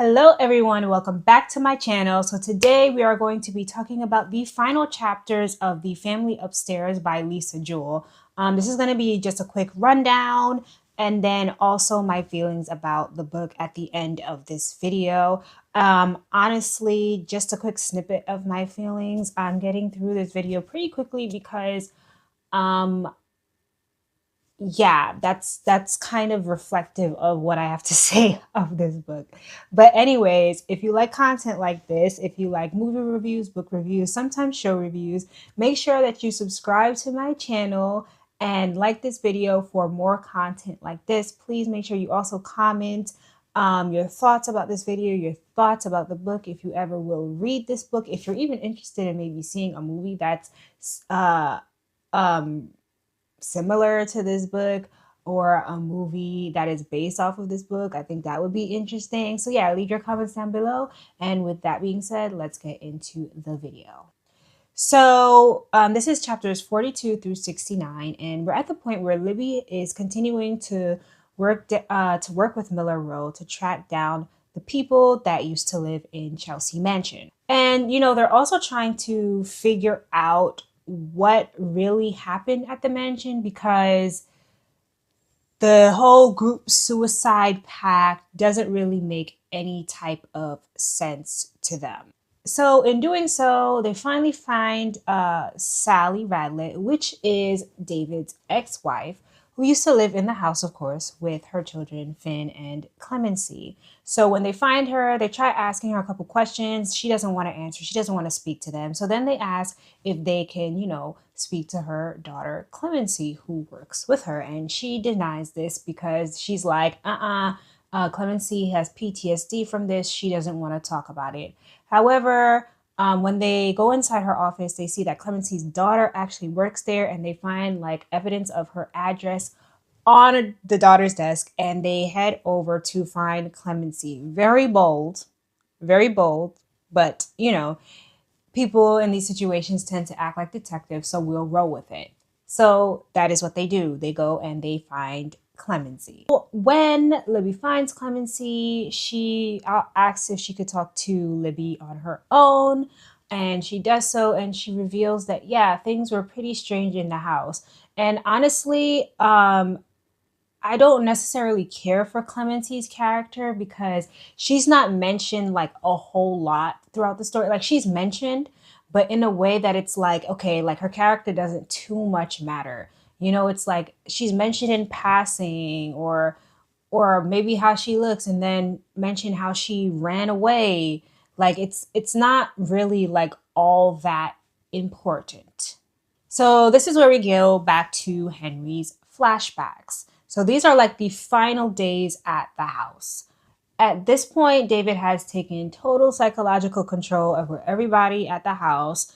Hello everyone, welcome back to my channel. So today we are going to be talking about the final chapters of The Family Upstairs by Lisa Jewell. This is going to be just a quick rundown and then also my feelings about the book at the end of this video. Honestly, just a quick snippet of my feelings. I'm getting through this video pretty quickly because yeah, that's kind of reflective of what I have to say of this book. But anyways, if you like content like this, if you like movie reviews, book reviews, sometimes show reviews, make sure that you subscribe to my channel and like this video for more content like this. Please make sure you also comment your thoughts about this video, your thoughts about the book, if you ever will read this book, if you're even interested in maybe seeing a movie that's um similar to this book or a movie that is based off of this book. I think that would be interesting. So yeah, leave your comments down below. And with that being said, let's get into the video. So this is chapters 42 through 69, and we're at the point where Libby is continuing to work with Miller Road to track down the people that used to live in Chelsea Mansion. And they're also trying to figure out what really happened at the mansion, because the whole group suicide pact doesn't really make any type of sense to them. So in doing so, they finally find Sally Radlett, which is David's ex-wife, who used to live in the house, of course, with her children, Finn and Clemency. So when they find her, they try asking her a couple questions. She doesn't want to answer. She doesn't want to speak to them. So then they ask if they can, speak to her daughter, Clemency, who works with her. And she denies this because she's like, Clemency has PTSD from this. She doesn't want to talk about it. However, when they go inside her office, they see that Clemency's daughter actually works there, and they find like evidence of her address on the daughter's desk, and they head over to find Clemency. Very bold, but people in these situations tend to act like detectives, so we'll roll with it. So that is what they do. They go and they find Clemency. When Libby finds Clemency, she asks if she could talk to Libby on her own, and she does so, and she reveals that, yeah, things were pretty strange in the house. And honestly, I don't necessarily care for Clemency's character because she's not mentioned like a whole lot throughout the story. Like, she's mentioned, but in a way that it's like, okay, like her character doesn't too much matter. It's like she's mentioned in passing, or maybe how she looks, and then mention how she ran away. Like it's not really like all that important. So this is where we go back to Henry's flashbacks. So these are like the final days at the house. At this point, David has taken total psychological control over everybody at the house.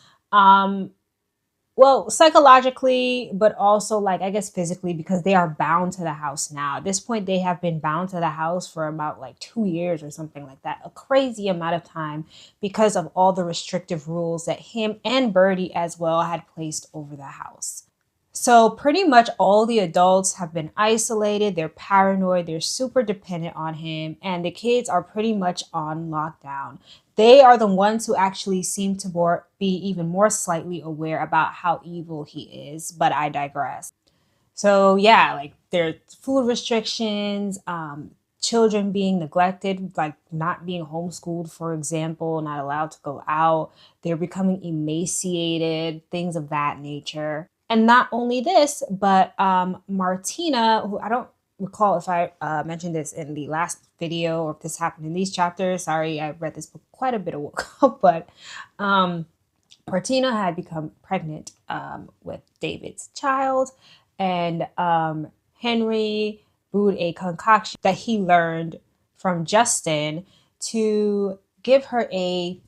Well, psychologically, but also like, I guess physically, because they are bound to the house now. At this point, they have been bound to the house for about like 2 years or something like that. A crazy amount of time because of all the restrictive rules that him and Birdie as well had placed over the house. So pretty much all the adults have been isolated, they're paranoid, they're super dependent on him, and the kids are pretty much on lockdown. They are the ones who actually seem to be even more slightly aware about how evil he is, but I digress. So yeah, like there's food restrictions, children being neglected, like not being homeschooled, for example, not allowed to go out. They're becoming emaciated, things of that nature. And not only this, but Martina, who I don't recall if I mentioned this in the last video or if this happened in these chapters. Sorry, I read this book quite a bit ago, but Martina had become pregnant with David's child, and Henry brewed a concoction that he learned from Justin to give her to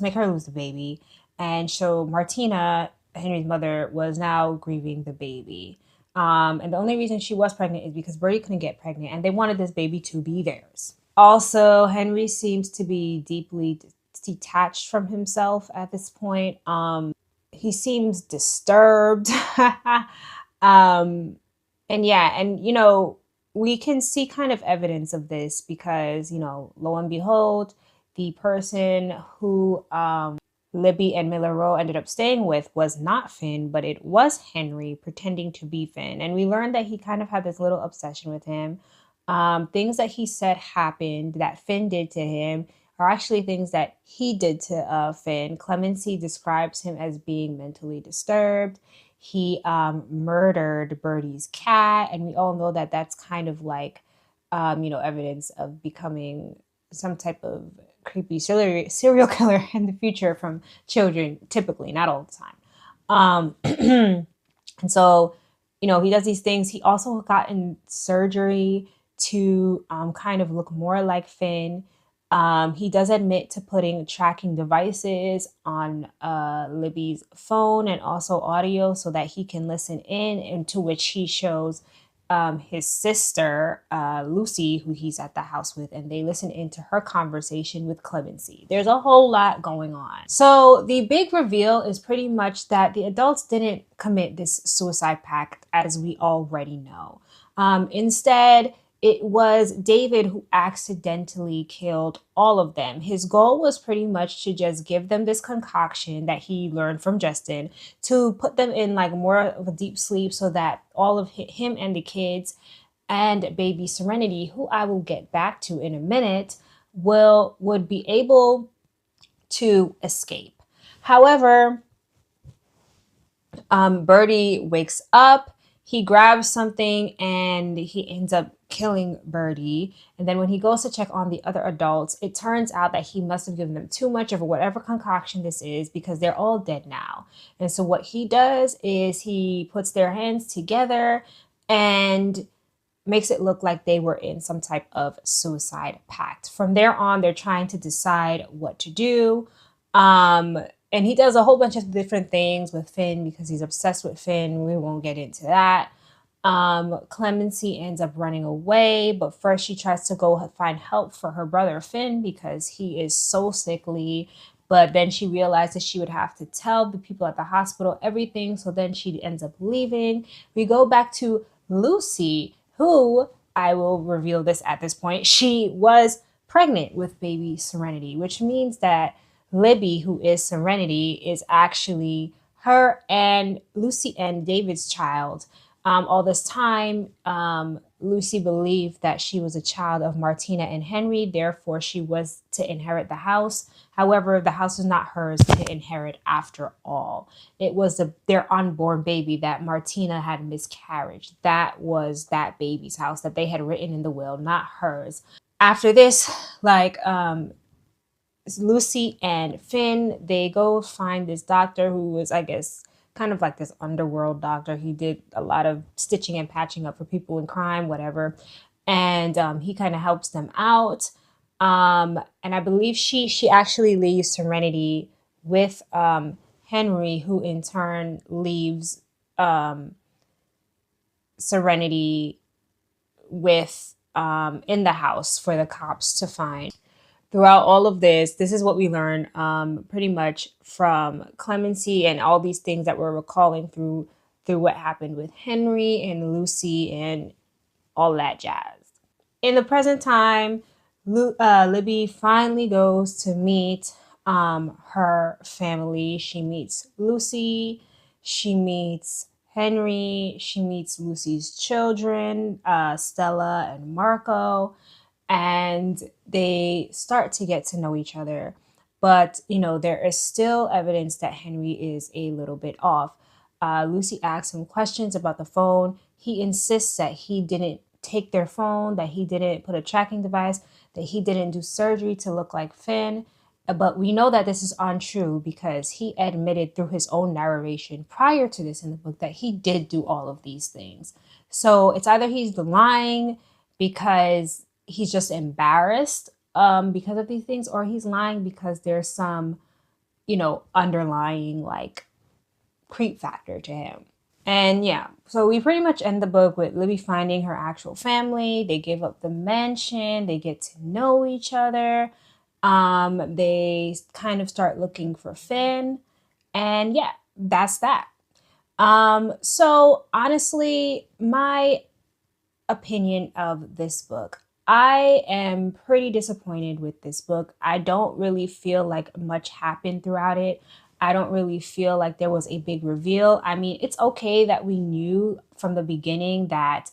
make her lose the baby. And so Martina, Henry's mother, was now grieving the baby. And the only reason she was pregnant is because Birdie couldn't get pregnant, and they wanted this baby to be theirs. Also, Henry seems to be deeply detached from himself at this point. He seems disturbed. And yeah, and we can see kind of evidence of this because, lo and behold, the person who Libby and Miller Rowe ended up staying with was not Finn, but it was Henry pretending to be Finn. And we learned that he kind of had this little obsession with him. Things that he said happened that Finn did to him are actually things that he did to Finn. Clemency describes him as being mentally disturbed. He murdered Birdie's cat, and we all know that that's kind of like, evidence of becoming some type of creepy serial killer in the future from children, typically, not all the time. And so, he does these things. He also got in surgery to kind of look more like Finn. He does admit to putting tracking devices on Libby's phone and also audio so that he can listen in, into which he shows his sister, Lucy, who he's at the house with, and they listen into her conversation with Clemency. There's a whole lot going on. So the big reveal is pretty much that the adults didn't commit this suicide pact, as we already know. Instead, it was David who accidentally killed all of them. His goal was pretty much to just give them this concoction that he learned from Justin to put them in like more of a deep sleep so that all of him and the kids and baby Serenity, who I will get back to in a minute, would be able to escape. However, Birdie wakes up. He grabs something and he ends up killing Birdie. And then when he goes to check on the other adults, it turns out that he must have given them too much of whatever concoction this is because they're all dead now. And so what he does is he puts their hands together and makes it look like they were in some type of suicide pact. From there on, they're trying to decide what to do. And he does a whole bunch of different things with Finn because he's obsessed with Finn. We won't get into that. Clemency ends up running away, but first she tries to go find help for her brother Finn because he is so sickly. But then she realizes she would have to tell the people at the hospital everything. So then she ends up leaving. We go back to Lucy, who, I will reveal this at this point, she was pregnant with baby Serenity, which means that Libby, who is Serenity, is actually her and Lucy and David's child. All this time, Lucy believed that she was a child of Martina and Henry, therefore she was to inherit the house. However, the house was not hers to inherit after all. It was their unborn baby that Martina had miscarried. That was that baby's house that they had written in the will, not hers. After this, Lucy and Finn, they go find this doctor who was, I guess, kind of like this underworld doctor. He did a lot of stitching and patching up for people in crime, whatever. And he kind of helps them out. And I believe she actually leaves Serenity with Henry, who in turn leaves Serenity with in the house for the cops to find. Throughout all of this is what we learn pretty much from Clemency and all these things that we're recalling through what happened with Henry and Lucy and all that jazz. In the present time, Libby finally goes to meet her family. She meets Lucy, she meets Henry, she meets Lucy's children, Stella and Marco, and they start to get to know each other. But, there is still evidence that Henry is a little bit off. Lucy asks him questions about the phone. He insists that he didn't take their phone, that he didn't put a tracking device, that he didn't do surgery to look like Finn. But we know that this is untrue because he admitted through his own narration prior to this in the book that he did do all of these things. So it's either he's lying because he's just embarrassed because of these things, or he's lying because there's some, underlying like creep factor to him. And yeah, so we pretty much end the book with Libby finding her actual family. They give up the mansion. They get to know each other. They kind of start looking for Finn. And yeah, that's that. So honestly, my opinion of this book. I am pretty disappointed with this book. I don't really feel like much happened throughout it. I don't really feel like there was a big reveal. I mean, it's okay that we knew from the beginning that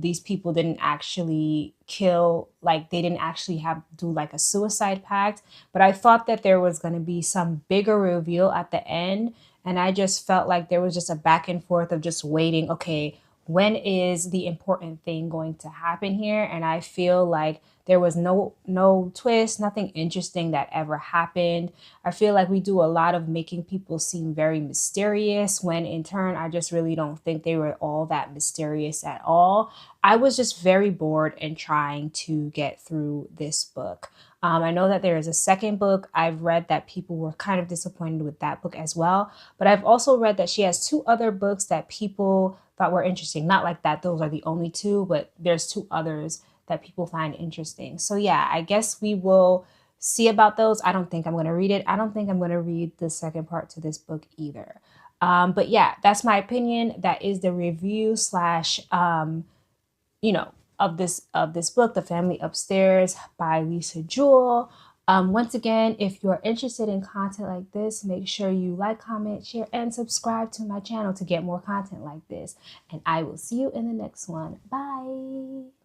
these people didn't actually kill, like they didn't actually have do like a suicide pact. But I thought that there was going to be some bigger reveal at the end. And I just felt like there was just a back and forth of just waiting. Okay, when is the important thing going to happen here? And I feel like there was no twist, nothing interesting that ever happened. I feel like we do a lot of making people seem very mysterious when in turn I just really don't think they were all that mysterious at all. I was just very bored and trying to get through this book. I know that there is a second book. I've read that people were kind of disappointed with that book as well. But I've also read that she has two other books that people thought were interesting. Not like that, those are the only two, but there's two others that people find interesting. So yeah, I guess we will see about those. I don't think I'm going to read it. I don't think I'm going to read the second part to this book either. But yeah, that's my opinion. That is the review slash you know, of this book, The Family Upstairs by Lisa Jewell. Once again, if you're interested in content like this, make sure you like, comment, share, and subscribe to my channel to get more content like this. And I will see you in the next one. Bye.